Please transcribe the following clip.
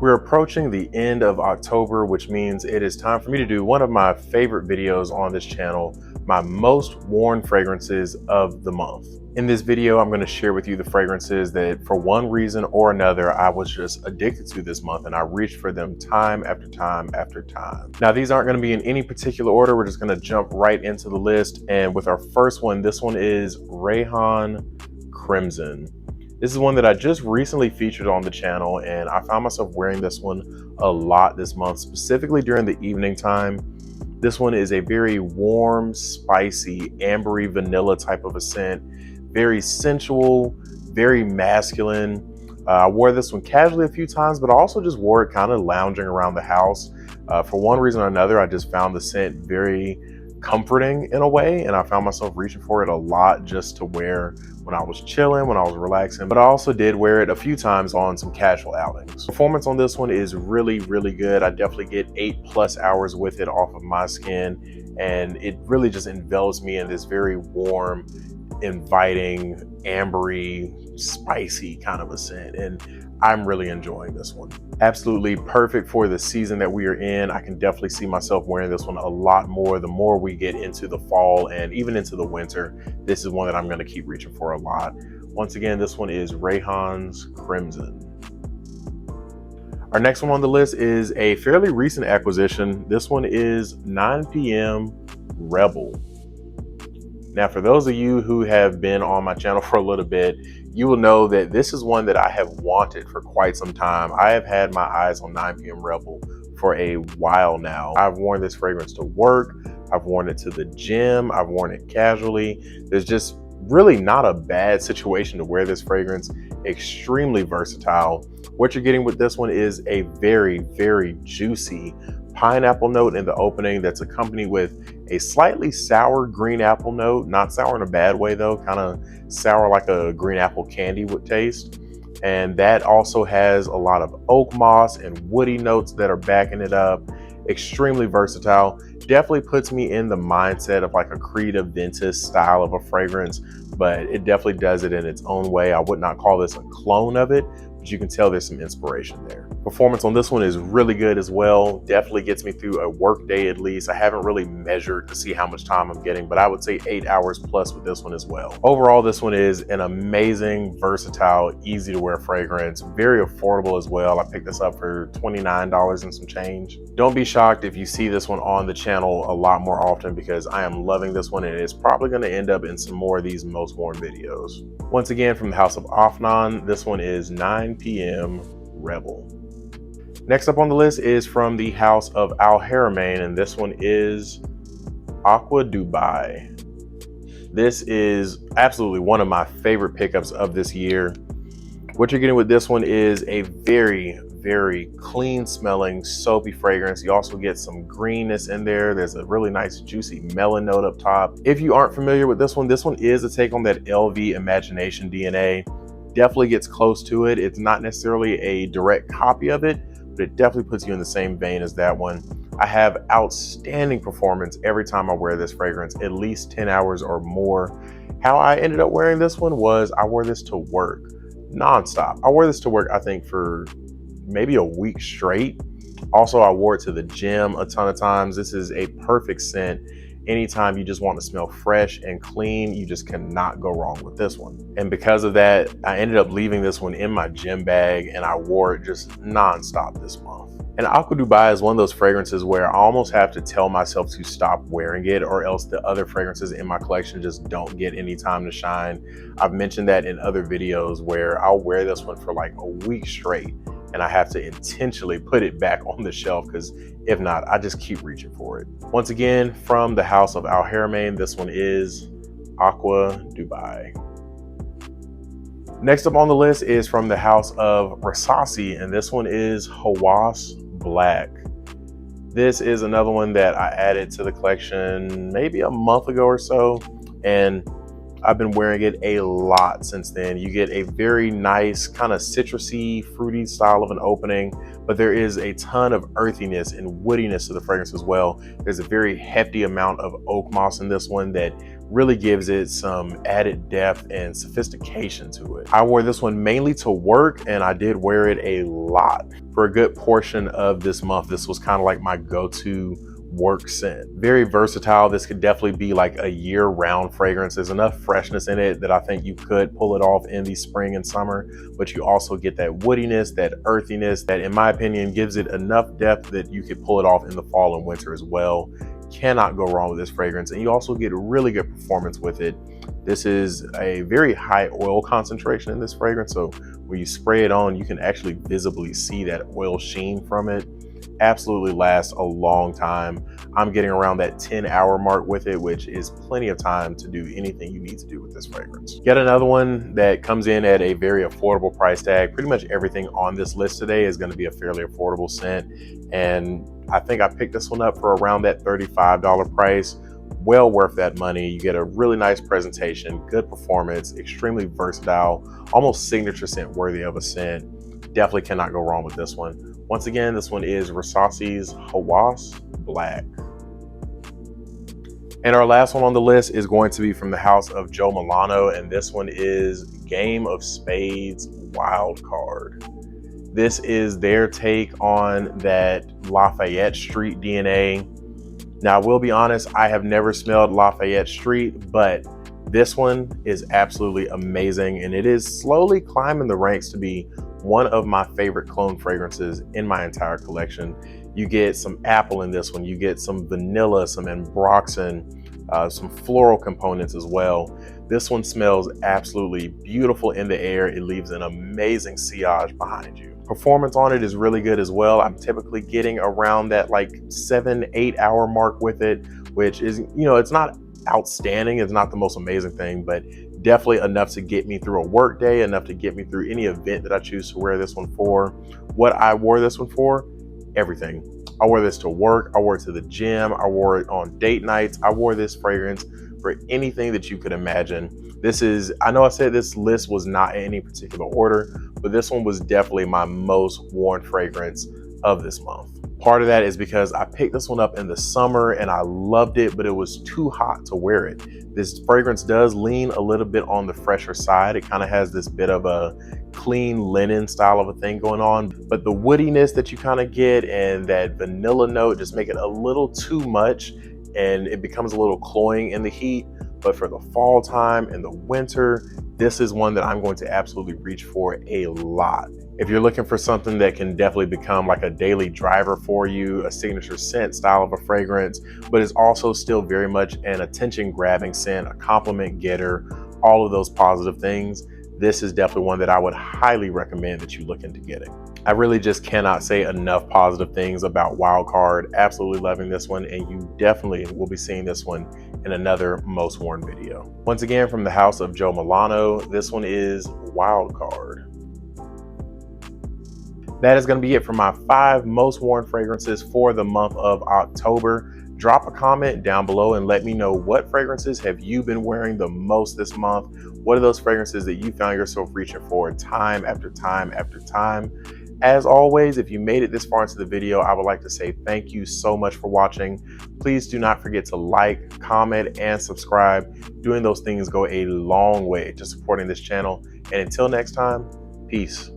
We're approaching the end of October, which means it is time for me to do one of my favorite videos on this channel, my most worn fragrances of the month. In this video, I'm going to share with you the fragrances that for one reason or another, I was just addicted to this month and I reached for them time after time after time. Now, these aren't going to be in any particular order. We're just going to jump right into the list. And with our first one, this one is Rayhan Crimson. This is one that I just recently featured on the channel, and I found myself wearing this one a lot this month, specifically during the evening time. This one is a very warm, spicy, ambery vanilla type of a scent, very sensual, very masculine. I wore this one casually a few times, but I also just wore it kind of lounging around the house. For one reason or another, I just found the scent very comforting in a way, and I found myself reaching for it a lot just to wear when I was chilling, when I was relaxing, but I also did wear it a few times on some casual outings. Performance on this one is really, really good. I definitely get 8+ hours with it off of my skin, and it really just envelops me in this very warm, inviting, ambery, spicy kind of a scent, and I'm really enjoying this one. Absolutely perfect for the season that we are in. I can definitely see myself wearing this one a lot more the more we get into the fall and even into the winter. This is one that I'm going to keep reaching for a lot. Once again, this one is Rayhan's Crimson. Our next one on the list is a fairly recent acquisition. This one is 9 PM Rebel. Now, for those of you who have been on my channel for a little bit, you will know that this is one that I have wanted for quite some time. I have had my eyes on 9 PM Rebel for a while now. I've worn this fragrance to work. I've worn it to the gym. I've worn it casually. There's just really not a bad situation to wear this fragrance. Extremely versatile. What you're getting with this one is a very, very juicy pineapple note in the opening that's accompanied with a slightly sour green apple note, not sour in a bad way though, kind of sour like a green apple candy would taste. And that also has a lot of oak moss and woody notes that are backing it up. Extremely versatile. Definitely puts me in the mindset of like a Creed Aventus style of a fragrance, but it definitely does it in its own way. I would not call this a clone of it, but you can tell there's some inspiration there. Performance on this one is really good as well. Definitely gets me through a work day at least. I haven't really measured to see how much time I'm getting, but I would say 8 hours plus with this one as well. Overall, this one is an amazing, versatile, easy to wear fragrance. Very affordable as well. I picked this up for $29 and some change. Don't be shocked if you see this one on the channel a lot more often because I am loving this one and it's probably going to end up in some more of these most worn videos. Once again, from the house of Afnan, this one is 9 PM Rebel. Next up on the list is from the house of Al Haramain, and this one is Aqua Dubai. This is absolutely one of my favorite pickups of this year. What you're getting with this one is a very, very clean smelling soapy fragrance. You also get some greenness in there. There's a really nice juicy melon note up top. If you aren't familiar with this one is a take on that LV Imagination DNA. Definitely gets close to it. It's not necessarily a direct copy of it, but it definitely puts you in the same vein as that one. I have outstanding performance every time I wear this fragrance, at least 10 hours or more. How I ended up wearing this one was I wore this to work nonstop. I wore this to work, I think, for maybe a week straight. Also, I wore it to the gym a ton of times. This is a perfect scent. Anytime you just want to smell fresh and clean, you just cannot go wrong with this one. And because of that, I ended up leaving this one in my gym bag and I wore it just nonstop this month. And Aqua Dubai is one of those fragrances where I almost have to tell myself to stop wearing it or else the other fragrances in my collection just don't get any time to shine. I've mentioned that in other videos where I'll wear this one for like a week straight and I have to intentionally put it back on the shelf because if not, I just keep reaching for it. Once again, from the house of Al Haramain, this one is Aqua Dubai. Next up on the list is from the house of Rasasi, and this one is Hawass Black. This is another one that I added to the collection maybe a month ago or so, and I've been wearing it a lot since then. You get a very nice kind of citrusy, fruity style of an opening, but there is a ton of earthiness and woodiness to the fragrance as well. There's a very hefty amount of oak moss in this one that really gives it some added depth and sophistication to it. I wore this one mainly to work, and I did wear it a lot. For a good portion of this month, this was kind of like my go-to work scent. Very versatile. This could definitely be like a year-round fragrance. There's enough freshness in it that I think you could pull it off in the spring and summer, but you also get that woodiness, that earthiness that, in my opinion, gives it enough depth that you could pull it off in the fall and winter as well. Cannot go wrong with this fragrance, and you also get really good performance with it. This is a very high oil concentration in this fragrance, so when you spray it on, you can actually visibly see that oil sheen from it. Absolutely lasts a long time. I'm getting around that 10-hour mark with it, which is plenty of time to do anything you need to do with this fragrance. Yet another one that comes in at a very affordable price tag. Pretty much everything on this list today is going to be a fairly affordable scent, and I think I picked this one up for around that $35 price. Well worth that money. You get a really nice presentation, good performance, extremely versatile, almost signature scent worthy of a scent. Definitely cannot go wrong with this one. Once again, this one is Versacce's Hawass Black. And our last one on the list is going to be from the house of Joe Milano, and this one is Game of Spades Wild Card. This is their take on that Lafayette Street DNA. Now, I will be honest, I have never smelled Lafayette Street, but this one is absolutely amazing, and it is slowly climbing the ranks to be one of my favorite cologne fragrances in my entire collection. You get some apple in this one, you get some vanilla, some ambroxan, some floral components as well. This one smells absolutely beautiful in the air. It leaves an amazing sillage behind you. Performance on it is really good as well. I'm typically getting around that like 7-8 hour mark with it, which is, it's not outstanding. It's not the most amazing thing, but definitely enough to get me through a work day, enough to get me through any event that I choose to wear this one for. What I wore this one for, everything. I wore this to work, I wore it to the gym, I wore it on date nights. I wore this fragrance for anything that you could imagine. This is, I know I said this list was not in any particular order, but this one was definitely my most worn fragrance of this month. Part of that is because I picked this one up in the summer and I loved it, but it was too hot to wear it. This fragrance does lean a little bit on the fresher side. It kind of has this bit of a clean linen style of a thing going on, but the woodiness that you kind of get and that vanilla note just make it a little too much, and it becomes a little cloying in the heat. But for the fall time and the winter, this is one that I'm going to absolutely reach for a lot. If you're looking for something that can definitely become like a daily driver for you, a signature scent style of a fragrance, but is also still very much an attention grabbing scent, a compliment getter, all of those positive things, this is definitely one that I would highly recommend that you look into getting. I really just cannot say enough positive things about Wild Card. Absolutely loving this one, and you definitely will be seeing this one in another most worn video. Once again, from the house of Joe Milano, this one is Wild Card. That is going to be it for my 5 most worn fragrances for the month of October. Drop a comment down below and let me know what fragrances have you been wearing the most this month. What are those fragrances that you found yourself reaching for time after time after time? As always, if you made it this far into the video, I would like to say thank you so much for watching. Please do not forget to like, comment, and subscribe. Doing those things go a long way to supporting this channel. And until next time, peace.